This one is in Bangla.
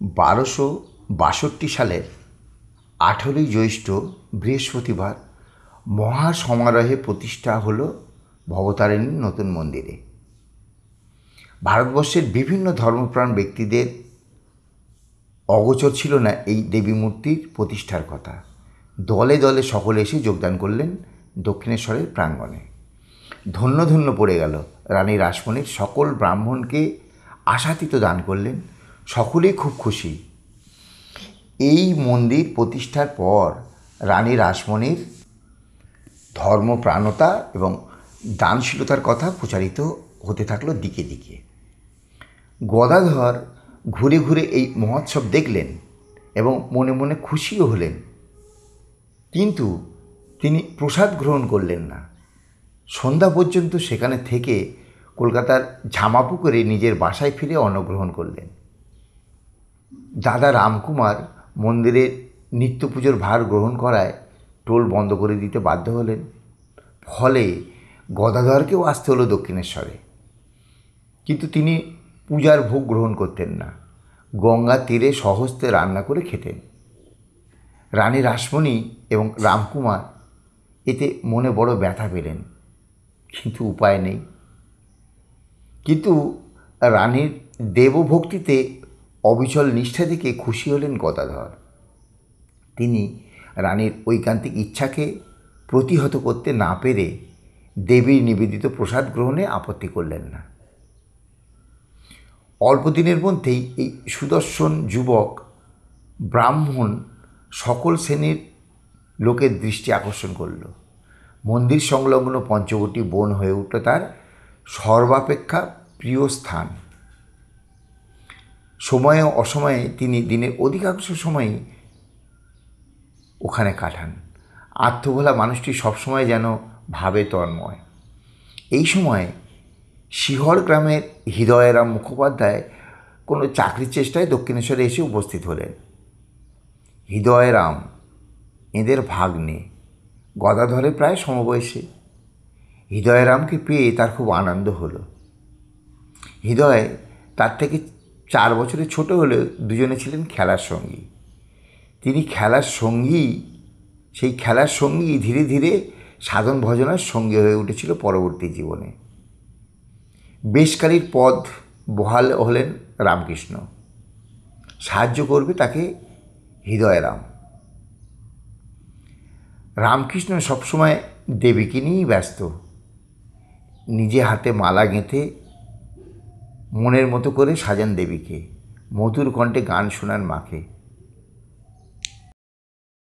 1262 সালের 18ই জ্যৈষ্ঠ বৃহস্পতিবার মহা সমারোহে প্রতিষ্ঠা হল ভবতারিণীর নতুন মন্দিরে। ভারতবর্ষের বিভিন্ন ধর্মপ্রাণ ব্যক্তিদের অগোচর ছিল না এই দেবী মূর্তির প্রতিষ্ঠার কথা। দলে দলে সকলে এসে যোগদান করলেন দক্ষিণেশ্বরের প্রাঙ্গণে। ধন্য ধন্য পড়ে গেল। রানী রাসমণির সকল ব্রাহ্মণকে আশাতীত দান করলেন। সকলেই খুব খুশি। এই মন্দির প্রতিষ্ঠার পর রানী রাসমণির ধর্মপ্রাণতা এবং দানশীলতার কথা প্রচারিত হতে থাকলো দিকে দিকে। গদাধর ঘুরে ঘুরে এই মহোৎসব দেখলেন এবং মনে মনে খুশিও হলেন, কিন্তু তিনি প্রসাদ গ্রহণ করলেন না। সন্ধ্যা পর্যন্ত সেখানে থেকে কলকাতার ঝামাপুকুরে নিজের বাসায় ফিরে অন্নগ্রহণ করলেন। দাদা রামকুমার মন্দিরের নিত্য পুজোর ভার গ্রহণ করায় টোল বন্ধ করে দিতে বাধ্য হলেন। ফলে গদাধরকেও আসতে হলো দক্ষিণেশ্বরে, কিন্তু তিনি পূজার ভোগ গ্রহণ করতেন না। গঙ্গা তীরে স্বহস্তে রান্না করে খেতেন। রানী রাসমণি এবং রামকুমার এতে মনে বড় ব্যথা পেলেন, কিন্তু উপায় নেই। কিন্তু রানীর দেবভক্তিতে অবিচল নিষ্ঠা থেকে খুশি হলেন গদাধর। তিনি রানীর ঐকান্তিক ইচ্ছাকে প্রতিহত করতে না পেরে দেবীর নিবেদিত প্রসাদ গ্রহণে আপত্তি করলেন না। অল্প দিনের মধ্যেই এই সুদর্শন যুবক ব্রাহ্মণ সকল শ্রেণীর লোকের দৃষ্টি আকর্ষণ করল। মন্দির সংলগ্ন পঞ্চবটী বন হয়ে উঠল তার সর্বাপেক্ষা প্রিয় স্থান। সময়ে অসময়ে তিনি দিনের অধিকাংশ সময়ই ওখানে কাটান। আত্মভোলা মানুষটি সবসময় যেন ভাবে তন্ময়। এই সময় শিহর গ্রামের হৃদয়রাম মুখোপাধ্যায় কোনো চাকরির চেষ্টায় দক্ষিণেশ্বরে এসে উপস্থিত হলেন। হৃদয়রাম এদের ভাগ্নে, গদাধরের প্রায় সমবয়সী। হৃদয়রামকে পেয়ে তার খুব আনন্দ হলো। হৃদয় তার থেকে 4 বছরের ছোট হলেও দুজনে ছিলেন খেলার সঙ্গী। তিনি সেই খেলার সঙ্গী ধীরে ধীরে সাধন ভজনার সঙ্গী হয়ে উঠেছিল পরবর্তী জীবনে। বেশকারীর পদ বহাল হলেন রামকৃষ্ণ। সাহায্য করবে তাকে হৃদয়রাম। রামকৃষ্ণ সবসময় দেবীকে নিয়েই ব্যস্ত। নিজে হাতে মালা গেঁথে মনের মতো করে সাজান দেবীকে, মধুর কণ্ঠে গান শোনান মাকে।